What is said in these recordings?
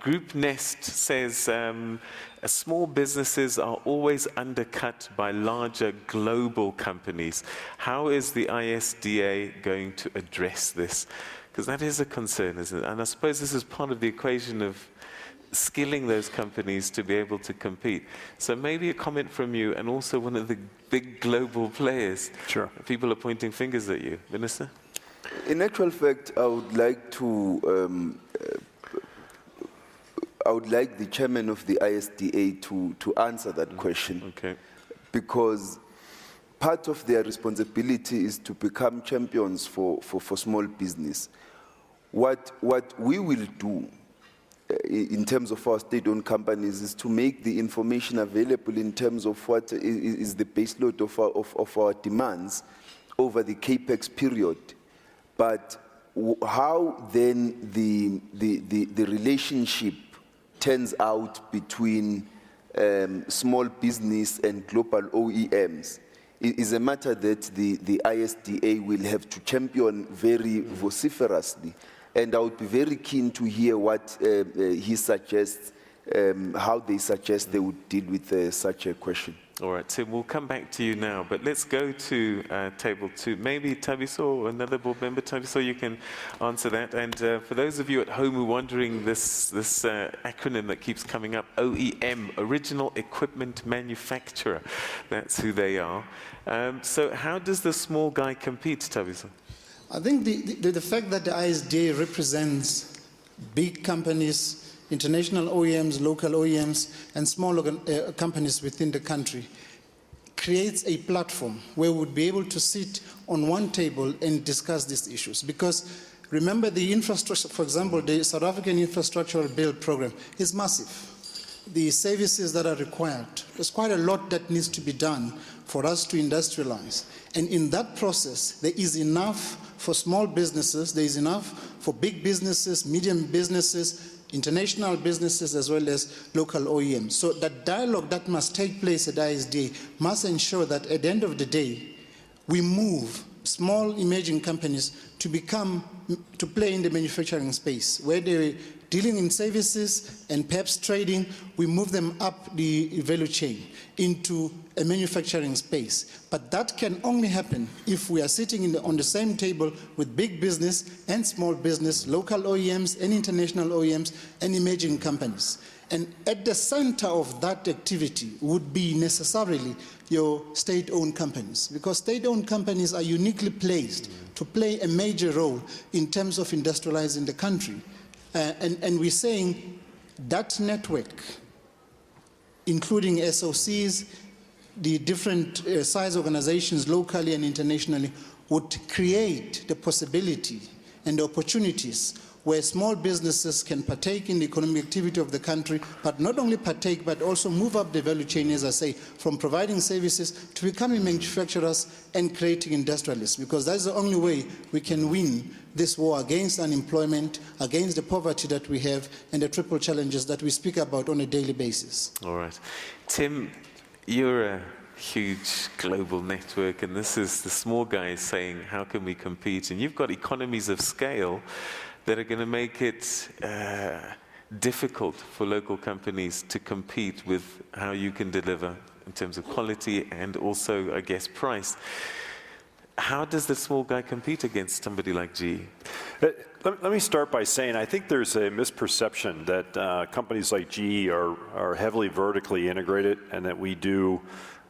Group Nest says small businesses are always undercut by larger global companies. How is the ISDA going to address this? Because that is a concern, isn't it? And I suppose this is part of the equation of skilling those companies to be able to compete. So maybe a comment from you, and also one of the big global players. Sure. People are pointing fingers at you. Minister? In actual fact, I would like the chairman of the ISDA to answer that question. Okay. Because part of their responsibility is to become champions for small business. What we will do in terms of our state-owned companies is to make the information available in terms of what is the baseload of our demands over the CAPEX period. But how then the relationship turns out between small business and global OEMs is a matter that the ISDA will have to champion very vociferously. And I would be very keen to hear what he suggests, how they suggest they would deal with such a question. All right, Tim, we'll come back to you now, but let's go to table 2. Maybe Thabiso or another board member. Thabiso, you can answer that. And for those of you at home who are wondering this acronym that keeps coming up, OEM, Original Equipment Manufacturer, that's who they are. So how does the small guy compete, Thabiso? I think the fact that the ISDA represents big companies, international OEMs, local OEMs, and small companies within the country creates a platform where we would be able to sit on one table and discuss these issues. Because remember, the infrastructure, for example, the South African Infrastructural Build Program is massive. The services that are required, there's quite a lot that needs to be done for us to industrialize. And in that process, there is enough for small businesses, there is enough for big businesses, medium businesses, international businesses, as well as local OEMs. So that dialogue that must take place at ISDA must ensure that at the end of the day, we move small emerging companies to play in the manufacturing space, where they're dealing in services and perhaps trading, we move them up the value chain into a manufacturing space. But that can only happen if we are sitting on the same table with big business and small business, local OEMs and international OEMs and emerging companies. And at the center of that activity would be necessarily your state-owned companies, because state-owned companies are uniquely placed to play a major role in terms of industrializing the country. And we're saying that network, including SOCs, the different size organizations locally and internationally, would create the possibility and the opportunities where small businesses can partake in the economic activity of the country, but not only partake, but also move up the value chain, as I say, from providing services to becoming manufacturers and creating industrialists, because that's the only way we can win this war against unemployment, against the poverty that we have, and the triple challenges that we speak about on a daily basis. All right. Tim, you're a huge global network, and this is the small guys saying, how can we compete? And you've got economies of scale that are going to make it difficult for local companies to compete with how you can deliver in terms of quality and also, I guess, price. How does the small guy compete against somebody like GE? Let me start by saying I think there's a misperception that companies like GE are heavily vertically integrated and that we do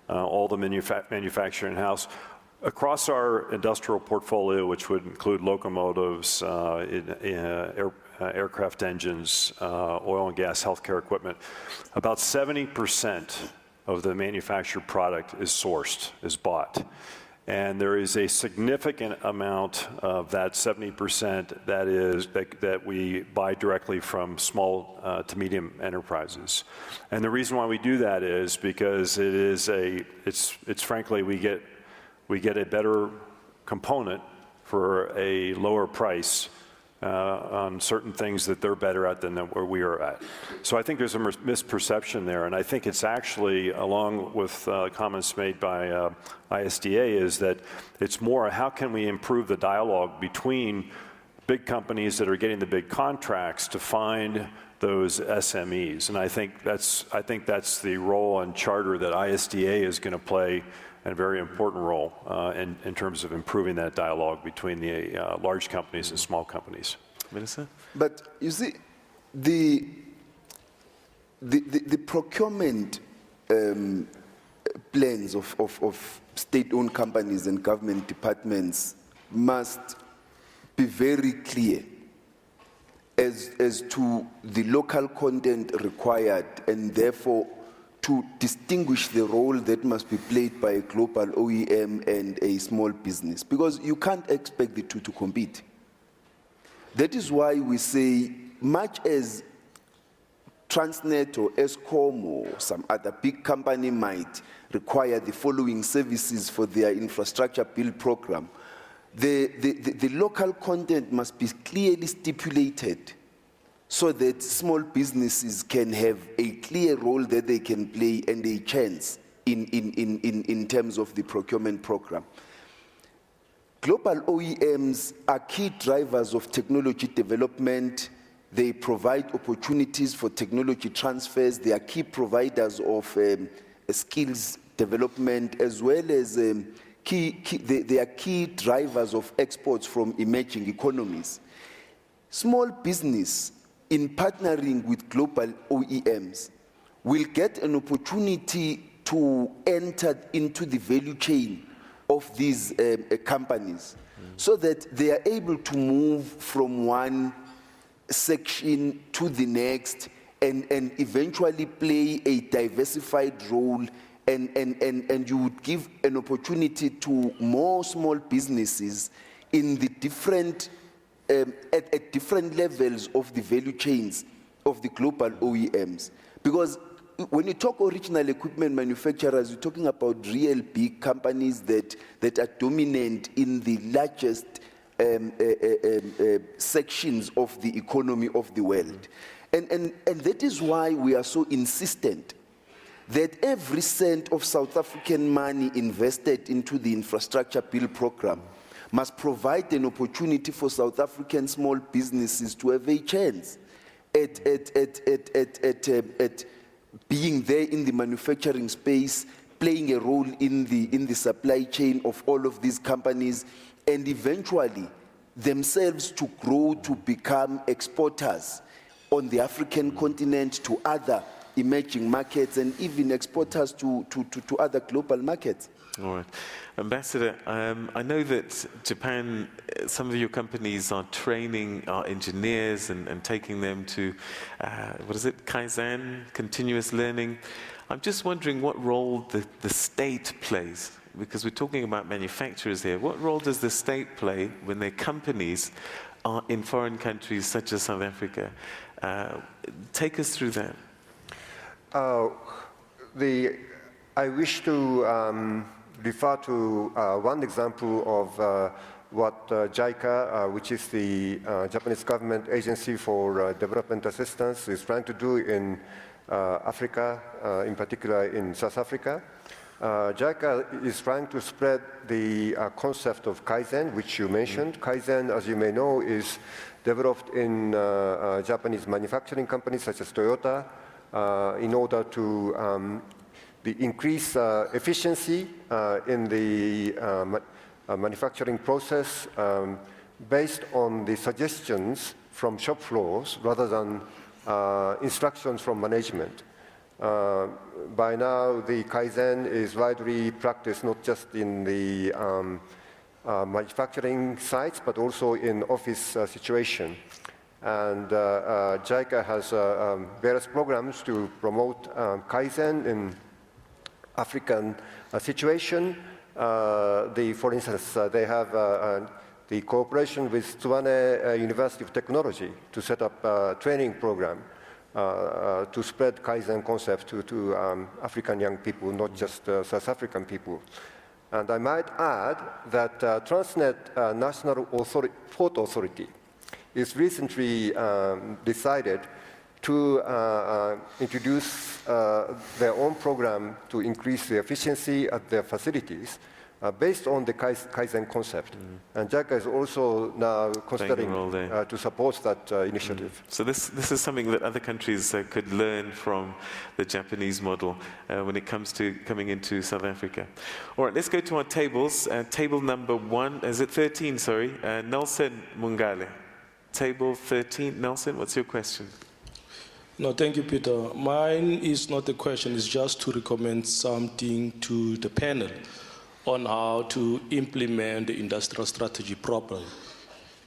all the manufacturing in-house. Across our industrial portfolio, which would include locomotives, aircraft engines, oil and gas, healthcare equipment, about 70% of the manufactured product is sourced, is bought. And there is a significant amount of that 70% that we buy directly from small to medium enterprises. And the reason why we do that is because it's frankly, we get a better component for a lower price on certain things that they're better at than where we are at. So I think there's a misperception there, and I think it's actually, along with comments made by ISDA, is that it's more how can we improve the dialogue between big companies that are getting the big contracts to find those SMEs. And I think that's the role and charter that ISDA is going to play, a very important role in terms of improving that dialogue between the large companies and small companies. Minister? But you see, the procurement plans of state-owned companies and government departments must be very clear as to the local content required, and therefore to distinguish the role that must be played by a global OEM and a small business, because you can't expect the two to compete. That is why we say, much as Transnet or Eskom or some other big company might require the following services for their infrastructure build program, the local content must be clearly stipulated so that small businesses can have a clear role that they can play and a chance in terms of the procurement program. Global OEMs are key drivers of technology development. They provide opportunities for technology transfers. They are key providers of skills development, as well as they are key drivers of exports from emerging economies. Small business, in partnering with global OEMs, will get an opportunity to enter into the value chain of these companies, so that they are able to move from one section to the next and eventually play a diversified role, and you would give an opportunity to more small businesses in the different at different levels of the value chains of the global OEMs. Because when you talk original equipment manufacturers, you're talking about real big companies that are dominant in the largest sections of the economy of the world. And that is why we are so insistent that every cent of South African money invested into the infrastructure build program must provide an opportunity for South African small businesses to have a chance at being there in the manufacturing space, playing a role in the supply chain of all of these companies, and eventually themselves to grow to become exporters on the African continent to other emerging markets, and even exporters to other global markets. All right. Ambassador, I know that Japan, some of your companies are training our engineers and taking them to, what is it, Kaizen, continuous learning. I'm just wondering what role the state plays, because we're talking about manufacturers here. What role does the state play when their companies are in foreign countries such as South Africa? Take us through that. I wish to refer to one example of what JICA, which is the Japanese government agency for development assistance, is trying to do in Africa, in particular in South Africa. JICA is trying to spread the concept of Kaizen, which you mentioned. Kaizen, as you may know, is developed in Japanese manufacturing companies such as Toyota in order to increase efficiency in the manufacturing process based on the suggestions from shop floors rather than instructions from management. By now, the Kaizen is widely practiced not just in the manufacturing sites, but also in office situation. And JICA has various programs to promote Kaizen in African situation. For instance, they have the cooperation with Tsuwane University of Technology to set up a training program to spread Kaizen concept to African young people, not just South African people. And I might add that Transnet National Port Authority is recently decided to introduce their own program to increase the efficiency at their facilities based on the Kaizen concept. And JICA is also now considering role there. to support that initiative. So this is something that other countries could learn from the Japanese model when it comes to coming into South Africa. All right, let's go to our tables. Table number 1, is it 13, sorry? Nelson Mungale. Table 13, Nelson, what's your question? No, thank you, Peter. Mine is not a question, it's just to recommend something to the panel on how to implement the industrial strategy properly.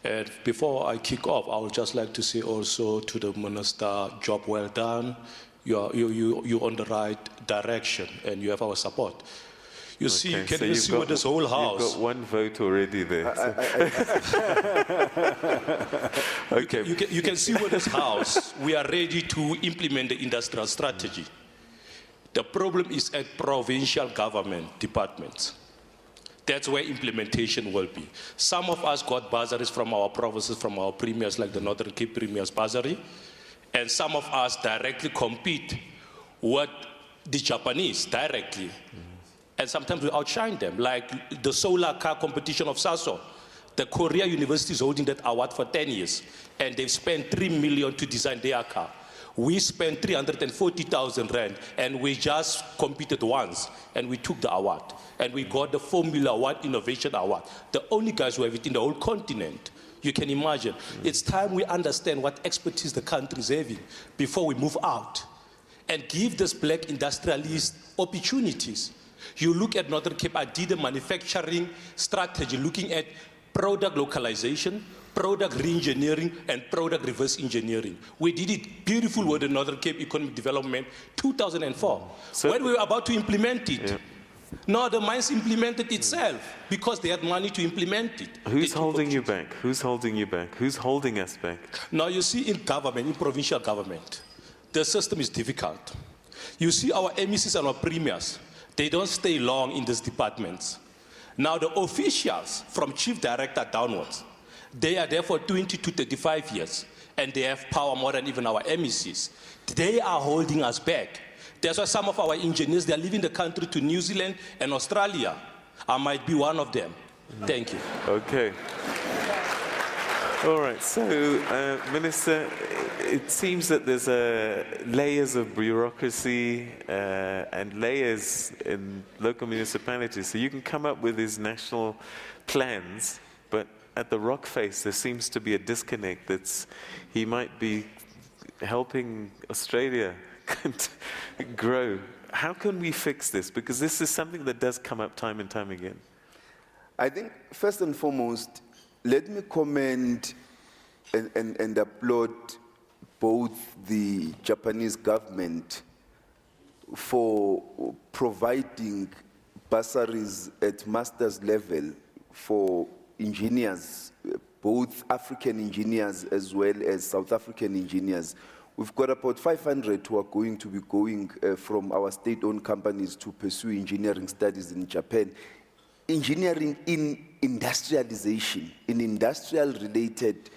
And before I kick off, I would just like to say also to the Minister, job well done. You're on the right direction and you have our support. You see, you can even see what this whole house. You've got 1 vote already there. Okay. You can see what this house, we are ready to implement the industrial strategy. The problem is at provincial government departments. That's where implementation will be. Some of us got bursaries from our provinces, from our premiers, like the Northern Cape Premier's bursary, and some of us directly compete with the Japanese directly, and sometimes we outshine them, like the solar car competition of Saso. The Korea University is holding that award for 10 years, and they've spent 3 million to design their car. We spent 340,000 rand, and we just competed once, and we took the award. And we got the Formula One Innovation Award. The only guys who have it in the whole continent. You can imagine. It's time we understand what expertise the country is having before we move out and give this black industrialists opportunities. You look at Northern Cape, I did a manufacturing strategy looking at product localization, product re-engineering, and product reverse engineering. We did it beautiful with the Northern Cape Economic Development 2004. So when we were about to implement it, yeah. No, the mines implemented itself because they had money to implement it. Who's holding you back? Who's holding you back? Who's holding us back? Now you see in government, in provincial government, the system is difficult. You see our MECs and our premiers, they don't stay long in these departments. Now the officials from chief director downwards, they are there for 20 to 35 years and they have power more than even our MECs. They are holding us back. That's why some of our engineers, they are leaving the country to New Zealand and Australia. I might be one of them. Thank you. Okay. All right, so Minister, it seems that there's layers of bureaucracy and layers in local municipalities. So you can come up with these national plans, but at the rock face, there seems to be a disconnect. He might be helping Australia grow. How can we fix this? Because this is something that does come up time and time again. I think, first and foremost, let me commend and applaud both the Japanese government for providing bursaries at master's level for engineers, both African engineers as well as South African engineers. We've got about 500 who are going to be going from our state-owned companies to pursue engineering studies in Japan. Engineering in industrialization, in industrial-related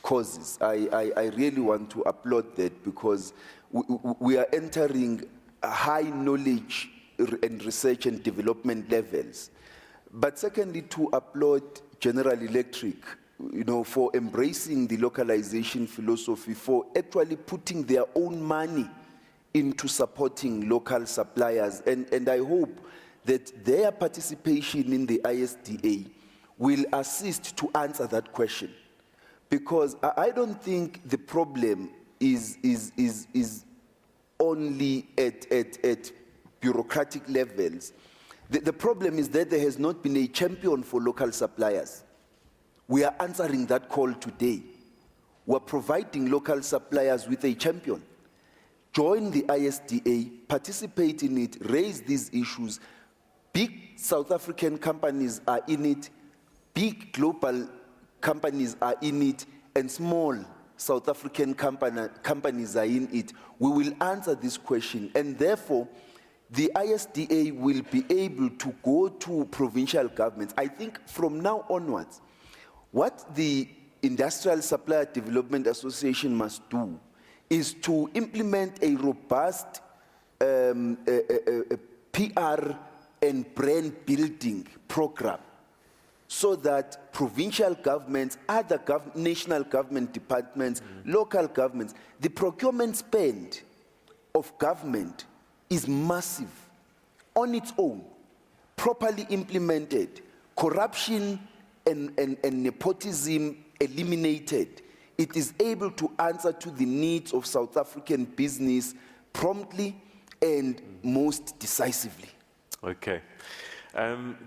causes. I really want to applaud that because we are entering high knowledge and research and development levels. But secondly, to applaud General Electric, for embracing the localization philosophy, for actually putting their own money into supporting local suppliers. And I hope that their participation in the ISDA will assist to answer that question. Because I don't think the problem is only at bureaucratic levels. The problem is that there has not been a champion for local suppliers. We are answering that call today. We're providing local suppliers with a champion. Join the ISDA, participate in it, raise these issues. Big South African companies are in it, big global companies are in it, and small South African companies are in it. We will answer this question, and therefore, the ISDA will be able to go to provincial governments. I think from now onwards, what the Industrial Supplier Development Association must do is to implement a robust PR and brand building program so that provincial governments, other national government departments, local governments, the procurement spend of government is massive on its own, properly implemented, corruption and nepotism eliminated. It is able to answer to the needs of South African business promptly and most decisively. Okay.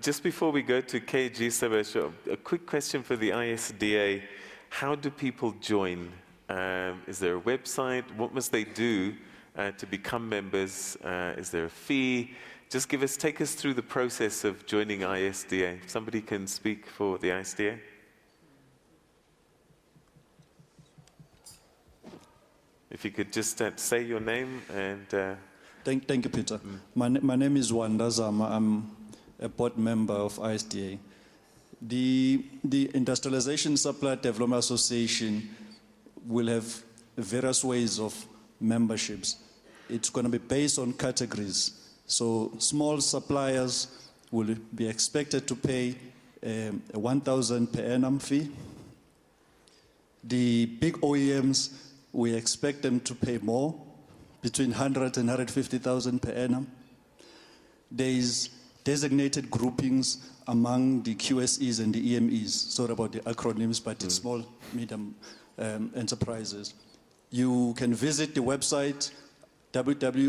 Just before we go to KG Sabesho, a quick question for the ISDA. How do people join? Is there a website? What must they do to become members? Is there a fee? Just take us through the process of joining ISDA. If somebody can speak for the ISDA. If you could just say your name and... Thank you, Peter. My name is Wanda Zama. I'm a board member of ISDA. The Industrialization Supply Development Association will have various ways of memberships. It's going to be based on categories. So small suppliers will be expected to pay a 1,000 per annum fee. The big OEMs, we expect them to pay more, between 100 and 150,000 per annum. There is designated groupings among the QSEs and the EMEs, sorry about the acronyms, but it's small, medium enterprises. You can visit the website www.isda.org.za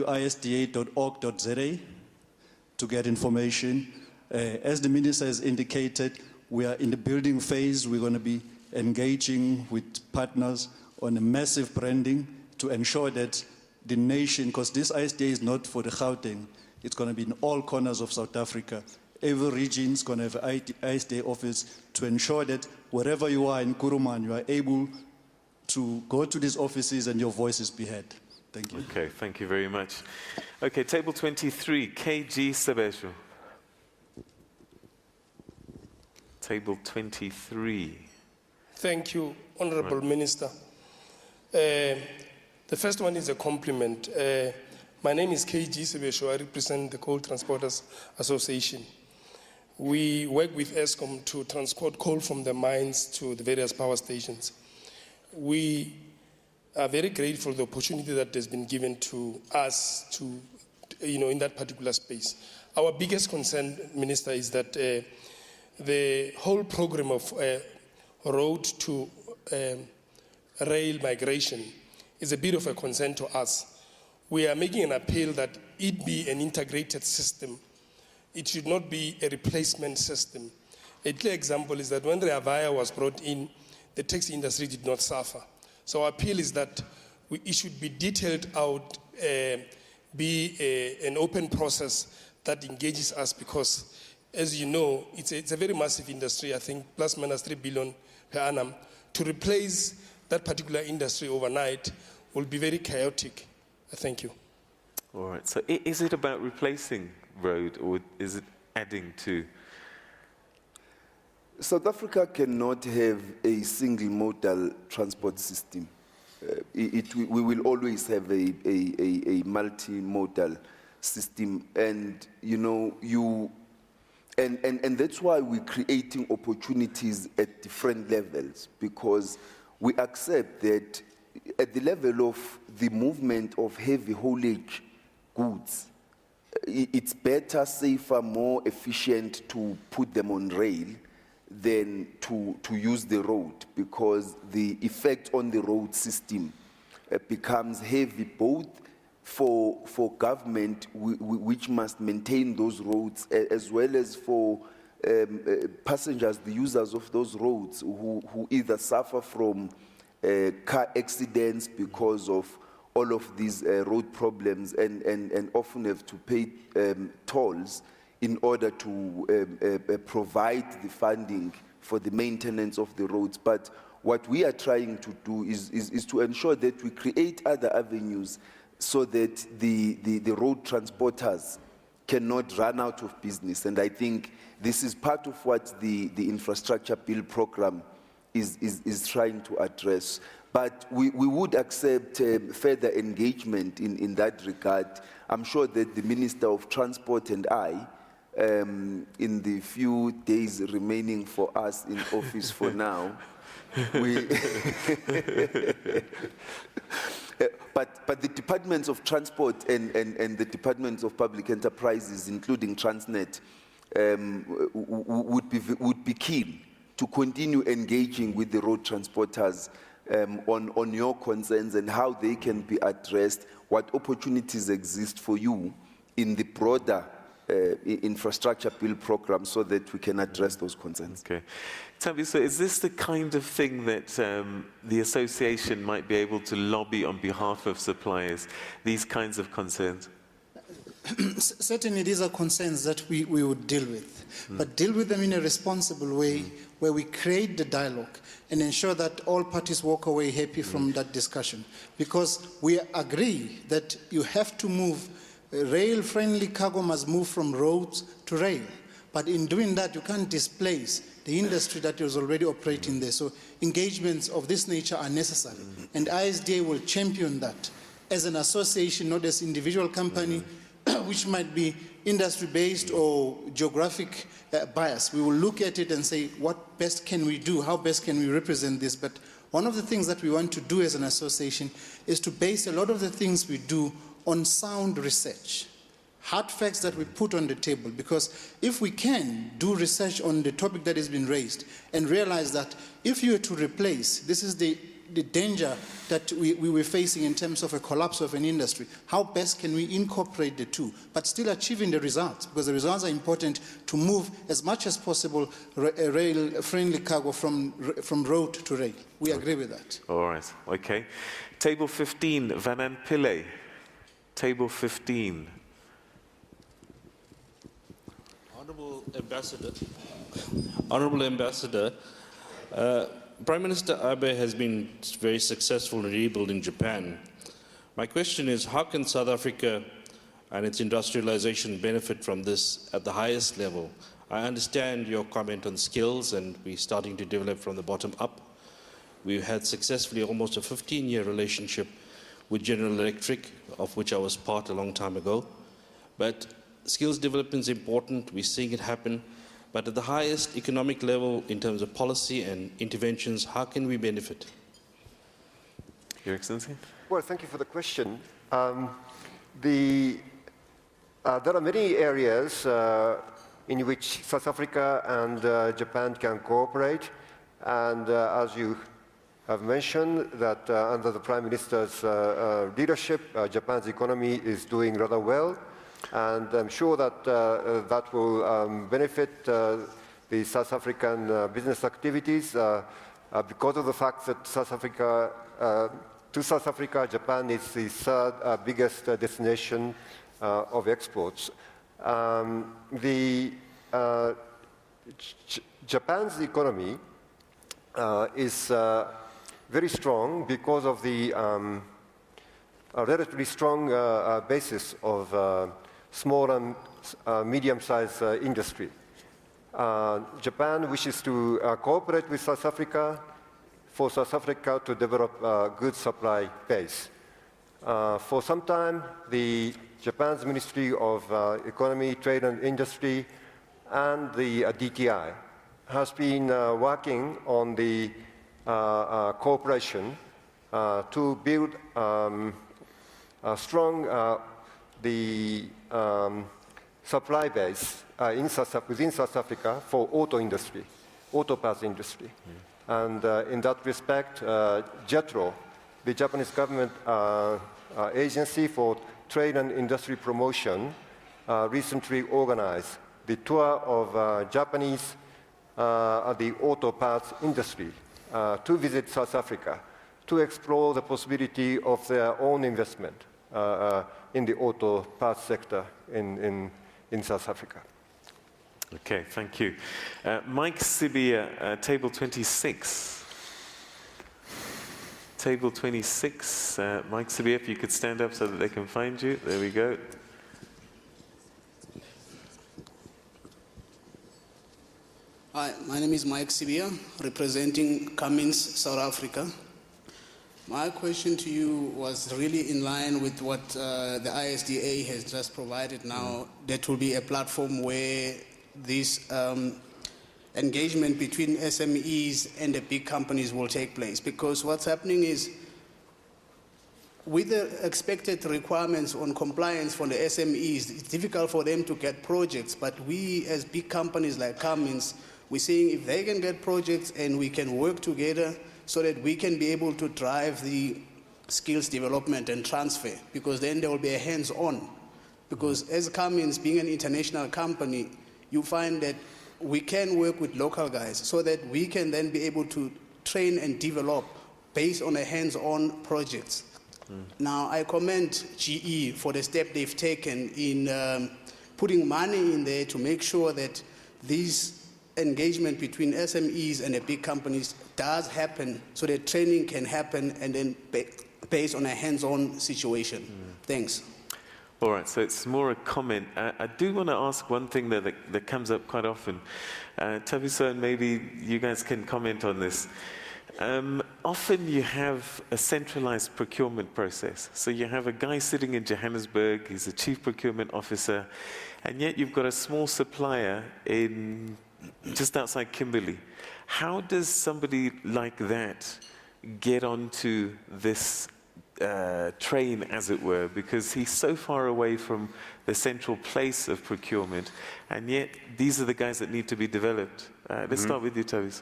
to get information. As the minister has indicated, we are in the building phase. We're going to be engaging with partners on a massive branding to ensure that the nation, because this ISDA is not for the Gauteng, it's going to be in all corners of South Africa. Every region is going to have an ISDA office to ensure that wherever you are in Kuruman, you are able to go to these offices and your voice is be heard. Thank you. Okay, thank you very much. Okay, table 23, KG Sabesho. Table 23. Thank you, Honorable Minister. The first one is a compliment. My name is KG Sebesho. I represent the Coal Transporters Association. We work with ESCOM to transport coal from the mines to the various power stations. We are very grateful for the opportunity that has been given to us to, in that particular space. Our biggest concern, Minister, is that the whole program of road to rail migration is a bit of a concern to us. We are making an appeal that it be an integrated system. It should not be a replacement system. A clear example is that when the Avaya was brought in, the taxi industry did not suffer. So our appeal is that it should be detailed out, be an open process that engages us because, as you know, it's a very massive industry, I think plus minus 3 billion per annum. To replace that particular industry overnight will be very chaotic. Thank you. All right, so is it about replacing road or is it adding to? South Africa cannot have a single modal transport system. We will always have a multimodal system, and and that's why we're creating opportunities at different levels, because we accept that at the level of the movement of heavy haulage goods, it's better, safer, more efficient to put them on rail than to use the road, because the effect on the road system becomes heavy both for government, which must maintain those roads, as well as for passengers, the users of those roads, who either suffer from car accidents because of all of these road problems and often have to pay tolls in order to provide the funding for the maintenance of the roads. But what we are trying to do is to ensure that we create other avenues so that the road transporters cannot run out of business. And I think this is part of what the infrastructure bill program is trying to address. But we would accept further engagement in that regard. I'm sure that the Minister of Transport and I in the few days remaining for us in office for now, we but the departments of transport and the departments of public enterprises, including Transnet, would be keen to continue engaging with the road transporters on your concerns and how they can be addressed, what opportunities exist for you in the broader infrastructure bill program so that we can address those concerns. Okay. Tabi, so is this the kind of thing that the association might be able to lobby on behalf of suppliers, these kinds of concerns? Certainly, these are concerns that we would deal with, but deal with them in a responsible way where we create the dialogue and ensure that all parties walk away happy from that discussion. Because we agree that you have to move, rail-friendly cargo must move from roads to rail. But in doing that, you can't displace the industry that is already operating there. So engagements of this nature are necessary. And ISDA will champion that as an association, not as individual company, which might be industry-based or geographic bias. We will look at it and say, what best can we do? How best can we represent this? But one of the things that we want to do as an association is to base a lot of the things we do on sound research, hard facts that we put on the table. Because if we can do research on the topic that has been raised and realize that if you were to replace, this is the danger that we were facing in terms of a collapse of an industry. How best can we incorporate the two, but still achieving the results? Because the results are important to move as much as possible rail-friendly cargo from road to rail. We agree with that. All right, okay. Table 15, Vanan Pillay. Table 15. Honorable Ambassador, Prime Minister Abe has been very successful in rebuilding Japan. My question is, how can South Africa and its industrialization benefit from this at the highest level? I understand your comment on skills, and we're starting to develop from the bottom up. We've had successfully almost a 15-year relationship with General Electric, of which I was part a long time ago. But skills development is important. We're seeing it happen. But at the highest economic level, in terms of policy and interventions, how can we benefit? Your Excellency? Well, thank you for the question. There are many areas in which South Africa and Japan can cooperate. And as you have mentioned, that under the Prime Minister's leadership, Japan's economy is doing rather well. And I'm sure that that will benefit the South African business activities because of the fact that to South Africa, Japan is the third biggest destination of exports. Japan's economy is very strong because of the relatively strong basis of small and medium-sized industry. Japan wishes to cooperate with South Africa for South Africa to develop a good supply base. For some time, Japan's Ministry of Economy, Trade and Industry and the DTI has been working on the cooperation to build a strong supply base within South Africa for auto parts industry. And in that respect, JETRO, the Japanese government agency for trade and industry promotion, recently organized the tour of Japanese the auto parts industry to visit South Africa to explore the possibility of their own investment in the auto parts sector in South Africa. Okay, thank you. Mike Sibia, table 26. Table 26. Mike Sibia, if you could stand up so that they can find you. There we go. Hi, my name is Mike Sibia, representing Cummins, South Africa. My question to you was really in line with what the ISDA has just provided now. That will be a platform where this engagement between SMEs and the big companies will take place. Because what's happening is, with the expected requirements on compliance for the SMEs, it's difficult for them to get projects, but we as big companies like Cummins, we're saying if they can get projects and we can work together so that we can be able to drive the skills development and transfer, because then there will be a hands-on. Because as Cummins, being an international company, you find that we can work with local guys so that we can then be able to train and develop based on a hands-on projects. Now, I commend GE for the step they've taken in putting money in there to make sure that this engagement between SMEs and the big companies does happen, so that training can happen and then based on a hands-on situation. Thanks. All right, so it's more a comment. I do want to ask one thing that comes up quite often. Thabiso, and maybe you guys can comment on this. Often you have a centralized procurement process. So you have a guy sitting in Johannesburg, he's a chief procurement officer, and yet you've got a small supplier in just outside Kimberley. How does somebody like that get onto this train, as it were, because he's so far away from the central place of procurement, and yet these are the guys that need to be developed? Let's start with you, Thabiso.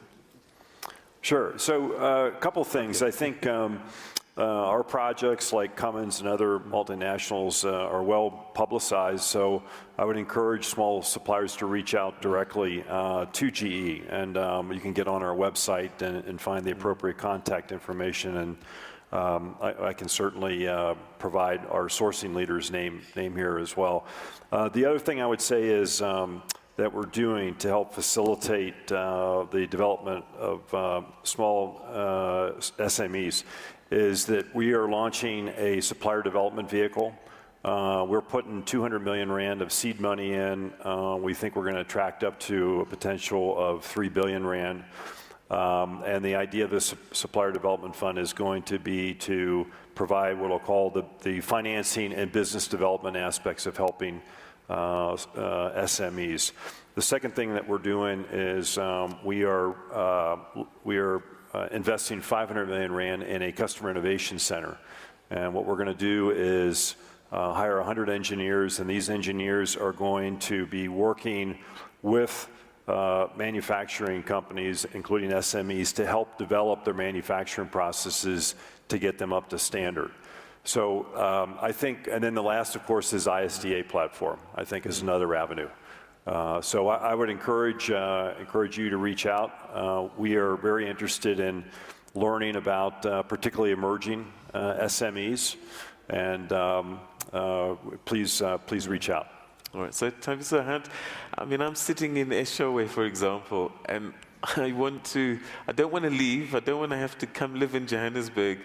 Sure. So a couple things. I think our projects like Cummins and other multinationals are well publicized, so I would encourage small suppliers to reach out directly to GE, and you can get on our website and find the appropriate contact information, and I can certainly provide our sourcing leader's name here as well. The other thing I would say is that we're doing to help facilitate the development of small SMEs is that we are launching a supplier development vehicle. We're putting 200 million rand of seed money in. We think we're going to attract up to a potential of 3 billion rand. And the idea of this supplier development fund is going to be to provide what I'll call the financing and business development aspects of helping SMEs. The second thing that we're doing is we are investing 500 million rand in a customer innovation center. And what we're going to do is hire 100 engineers, and these engineers are going to be working with manufacturing companies, including SMEs, to help develop their manufacturing processes to get them up to standard. So I think, and then the last, of course, is ISDA platform, I think is another avenue. So I would encourage you to reach out. We are very interested in learning about particularly emerging SMEs, and please reach out. All right, so Thabiso, I'm sitting in Eshowe, for example, and I don't want to leave, I don't want to have to come live in Johannesburg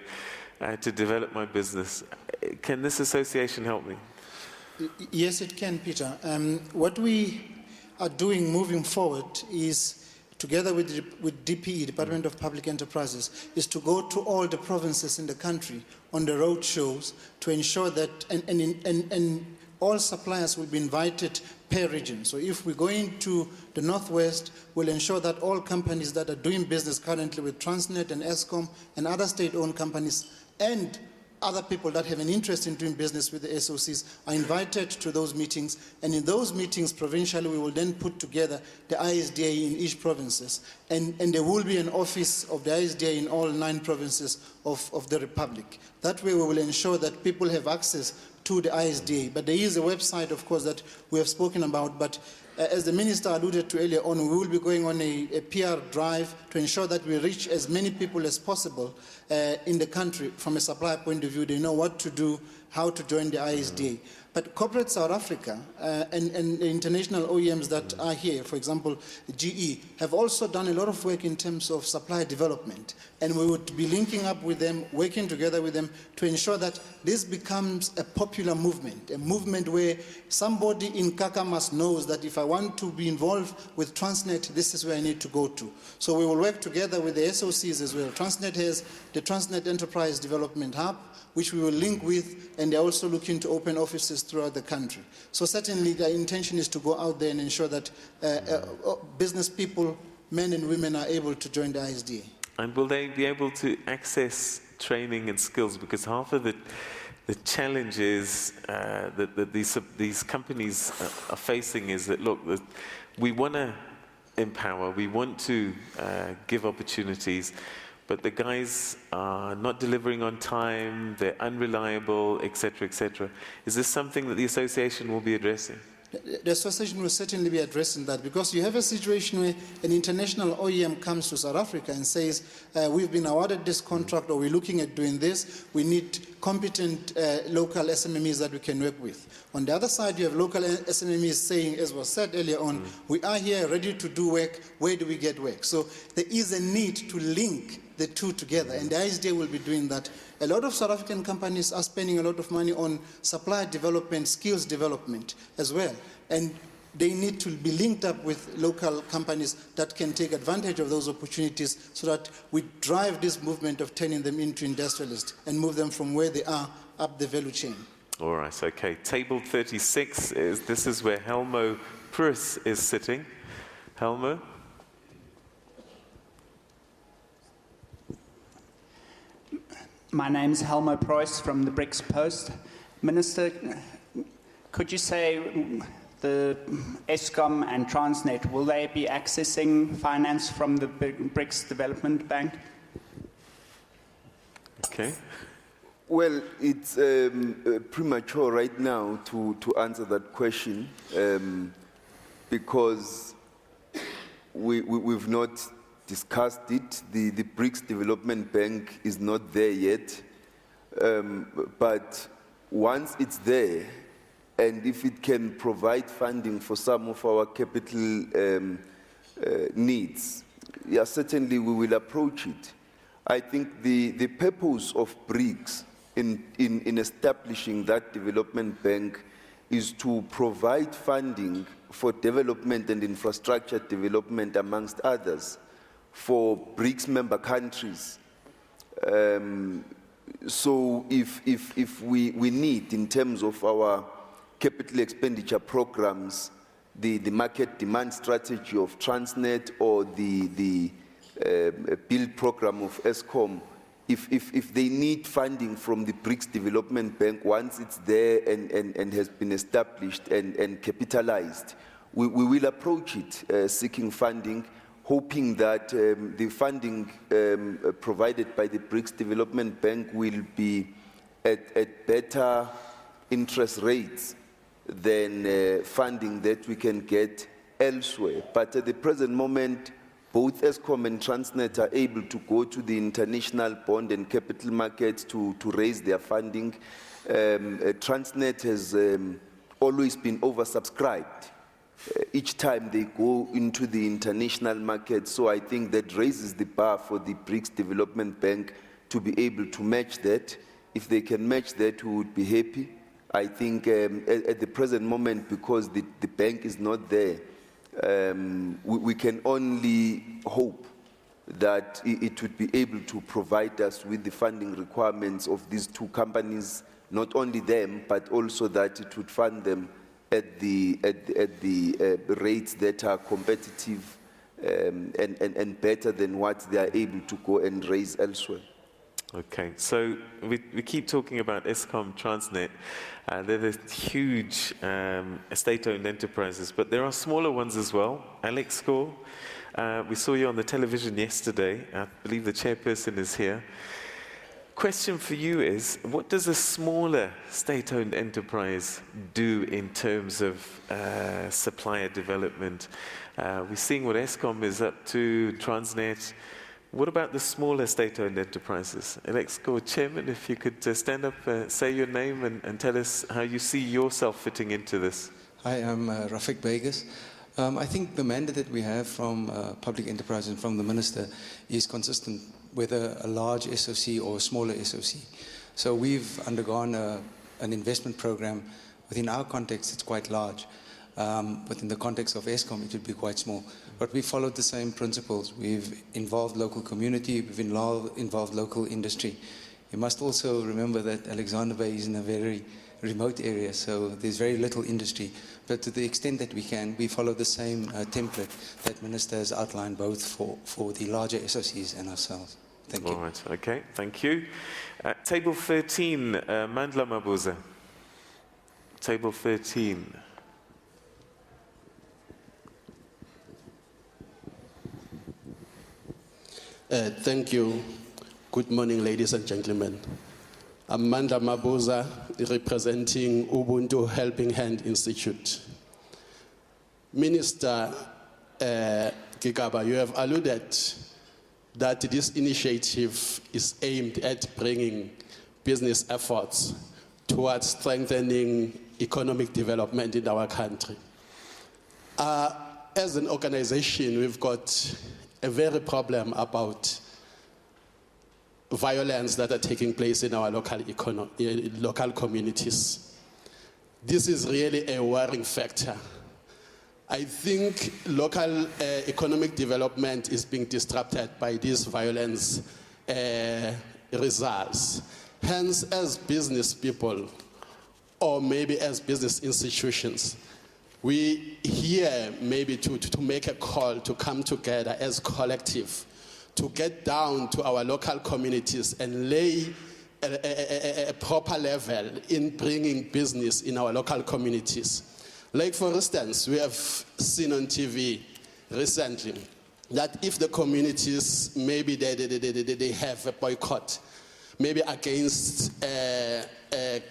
to develop my business. Can this association help me? Yes, it can, Peter. What we are doing moving forward is, together with DPE, Department of Public Enterprises, is to go to all the provinces in the country on the road shows to ensure that, and all suppliers will be invited per region. So if we go into the Northwest, we'll ensure that all companies that are doing business currently with Transnet and Eskom and other state-owned companies and other people that have an interest in doing business with the SOCs are invited to those meetings. And in those meetings, provincially, we will then put together the ISDA in each provinces. And there will be an office of the ISDA in all 9 provinces of the Republic. That way, we will ensure that people have access to the ISDA. But there is a website, of course, that we have spoken about. But as the Minister alluded to earlier on, we will be going on a PR drive to ensure that we reach as many people as possible in the country from a supplier point of view. They know what to do, how to join the ISDA. But corporate South Africa and the international OEMs that are here, for example, GE, have also done a lot of work in terms of supply development. And we would be linking up with them, working together with them to ensure that this becomes a popular movement, a movement where somebody in Kakamas knows that if I want to be involved with Transnet, this is where I need to go to. So we will work together with the SOCs as well. Transnet has the Transnet Enterprise Development Hub, which we will link with, and they're also looking to open offices throughout the country. So certainly the intention is to go out there and ensure that business people, men and women, are able to join the ISDA. And will they be able to access training and skills? Because half of the challenges that these companies are facing is that, look, we want to empower, we want to give opportunities, but the guys are not delivering on time, they're unreliable, etc., etc. Is this something that the association will be addressing? The association will certainly be addressing that, because you have a situation where an international OEM comes to South Africa and says, we've been awarded this contract, or we're looking at doing this, we need competent local SMMEs that we can work with. On the other side, you have local SMMEs saying, as was said earlier on, we are here ready to do work, where do we get work? So there is a need to link the two together, and the ISDA will be doing that. A lot of South African companies are spending a lot of money on supplier development, skills development as well, and they need to be linked up with local companies that can take advantage of those opportunities, so that we drive this movement of turning them into industrialists and move them from where they are up the value chain. All right, okay. Table 36, this is where Helmo Prus is sitting. Helmo? My name is Helmo Preuss from the BRICS Post. Minister, could you say the Eskom and Transnet, will they be accessing finance from the BRICS Development Bank? Okay. Well, it's premature right now to answer that question, because we've not discussed it. The BRICS Development Bank is not there yet, but once it's there, and if it can provide funding for some of our capital needs, yeah, certainly we will approach it. I think the purpose of BRICS in establishing that development bank is to provide funding for development and infrastructure development, amongst others, for BRICS member countries. So if we need, in terms of our capital expenditure programs, the market demand strategy of Transnet, or the build program of Eskom, if they need funding from the BRICS Development Bank, once it's there and has been established and capitalized, we will approach it seeking funding, hoping that the funding provided by the BRICS Development Bank will be at better interest rates than funding that we can get elsewhere. But at the present moment, both Eskom and Transnet are able to go to the international bond and capital markets to raise their funding. Transnet has always been oversubscribed each time they go into the international market. So I think that raises the bar for the BRICS Development Bank to be able to match that. If they can match that, we would be happy. I think at the present moment, because the bank is not there, we can only hope that it would be able to provide us with the funding requirements of these two companies, not only them, but also that it would fund them at the rates that are competitive and better than what they are able to go and raise elsewhere. Okay, so we keep talking about Eskom, Transnet. They're the huge state-owned enterprises, but there are smaller ones as well. Alex Gore, we saw you on the television yesterday. I believe the chairperson is here. Question for you is, what does a smaller state-owned enterprise do in terms of supplier development? We're seeing what Eskom is up to, Transnet. What about the smaller state-owned enterprises? Alex Gore, Chairman, if you could stand up, say your name, and tell us how you see yourself fitting into this. Hi, I'm Rafik Begas. I think the mandate that we have from public enterprise and from the Minister is consistent, whether a large SOC or a smaller SOC. So we've undergone an investment program. Within our context, it's quite large. but in the context of ESCOM, it would be quite small. But we followed the same principles. We've involved local community, we've involved local industry. You must also remember that Alexander Bay is in a very remote area, so there's very little industry. But to the extent that we can, we follow the same template that Minister has outlined both for the larger SOCs and ourselves. Thank you. All right, okay, thank you. Table 13, Mandla Mabuza. Table 13. Thank you. Good morning, ladies and gentlemen. I'm Mandla Mabuza, representing Ubuntu Helping Hand Institute. Minister Kikaba, you have alluded that this initiative is aimed at bringing business efforts towards strengthening economic development in our country. As an organization, we've got a very problem about violence that are taking place in our local communities. This is really a worrying factor. I think local economic development is being disrupted by these violence results. Hence, as business people, or maybe as business institutions, we here maybe to make a call to come together as collective, to get down to our local communities and lay a proper level in bringing business in our local communities. Like for instance, we have seen on TV recently that if the communities, maybe they have a boycott, maybe against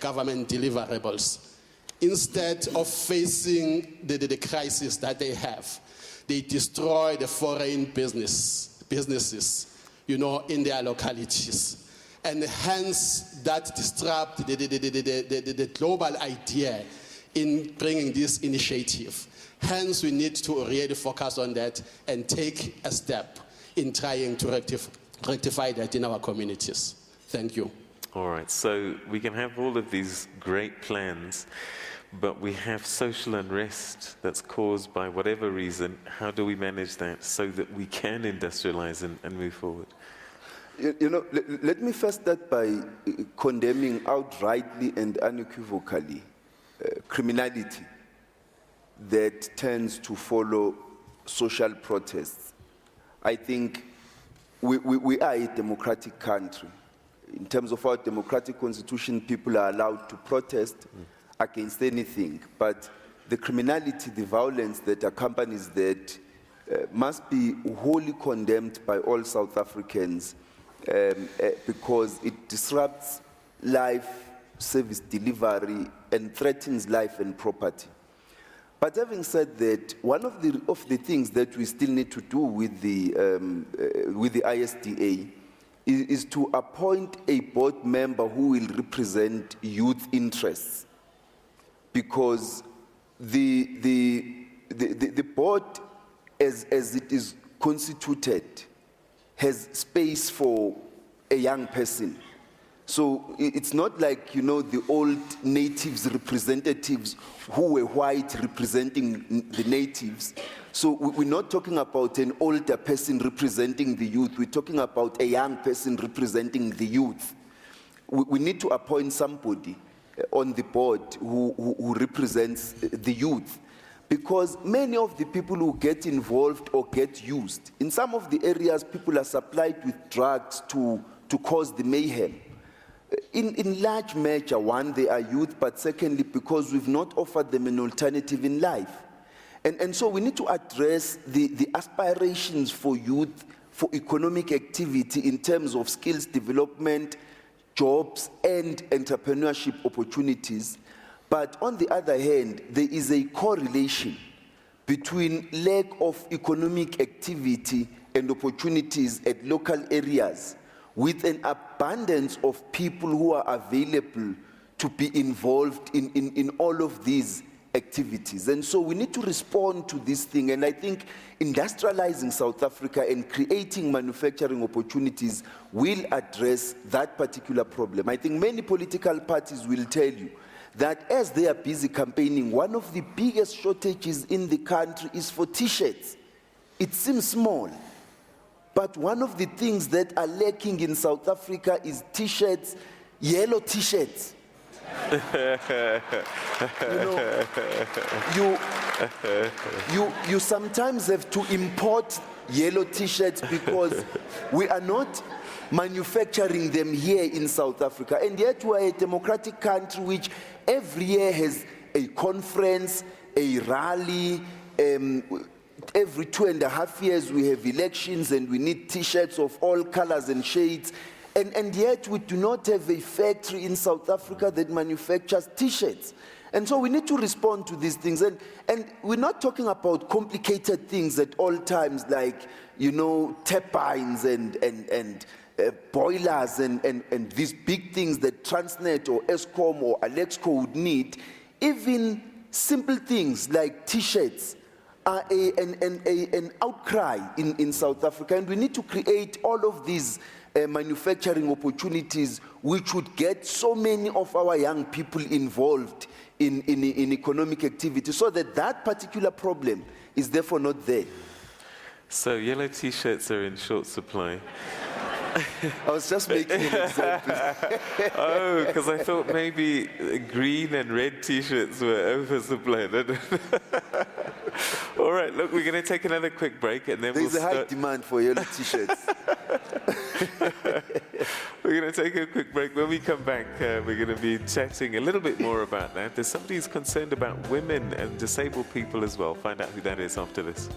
government deliverables, instead of facing the crisis that they have, they destroy the foreign businesses, you know, in their localities. And hence that disrupt the global idea in bringing this initiative. Hence we need to really focus on that and take a step in trying to rectify that in our communities. Thank you. All right, so we can have all of these great plans, but we have social unrest that's caused by whatever reason. How do we manage that so that we can industrialize and move forward? You know, let me first start by condemning outrightly and unequivocally criminality that tends to follow social protests. I think we are a democratic country. In terms of our democratic constitution, people are allowed to protest against anything, but the criminality, the violence that accompanies that must be wholly condemned by all South Africans because it disrupts life, service delivery, and threatens life and property. But having said that, one of the things that we still need to do with the ISDA is to appoint a board member who will represent youth interests, because the board, as it is constituted, has space for a young person. So it's not like, you know, the old natives representatives who were white representing the natives. So we're not talking about an older person representing the youth. We're talking about a young person representing the youth. We need to appoint somebody on the board who represents the youth, because many of the people who get involved or get used, in some of the areas people are supplied with drugs to cause the mayhem. In large measure, one, they are youth, but secondly, because we've not offered them an alternative in life. And so we need to address the aspirations for youth, for economic activity in terms of skills development, jobs, and entrepreneurship opportunities. But on the other hand, there is a correlation between lack of economic activity and opportunities at local areas, with an abundance of people who are available to be involved in all of these activities. And so we need to respond to this thing. And I think industrializing South Africa and creating manufacturing opportunities will address that particular problem. I think many political parties will tell you that as they are busy campaigning, one of the biggest shortages in the country is for T-shirts. It seems small, but one of the things that are lacking in South Africa is T-shirts, yellow T-shirts. You sometimes have to import yellow T-shirts because we are not manufacturing them here in South Africa. And yet we are a democratic country which every year has a conference, a rally. Every 2.5 years we have elections and we need T-shirts of all colors and shades. And yet we do not have a factory in South Africa that manufactures T-shirts. And so we need to respond to these things. And we're not talking about complicated things at all times like, turbines and boilers and these big things that Transnet or Eskom or Alexco would need. Even simple things like T-shirts are an outcry in South Africa. And we need to create all of these manufacturing opportunities which would get so many of our young people involved in economic activity so that particular problem is therefore not there. So yellow T-shirts are in short supply. I was just making an example. Oh, because I thought maybe green and red T-shirts were oversupplied. All right, look, we're going to take another quick break and then There's a high demand for yellow T-shirts. We're going to take a quick break. When we come back, we're going to be chatting a little bit more about that. There's somebody who's concerned about women and disabled people as well. Find out who that is after this.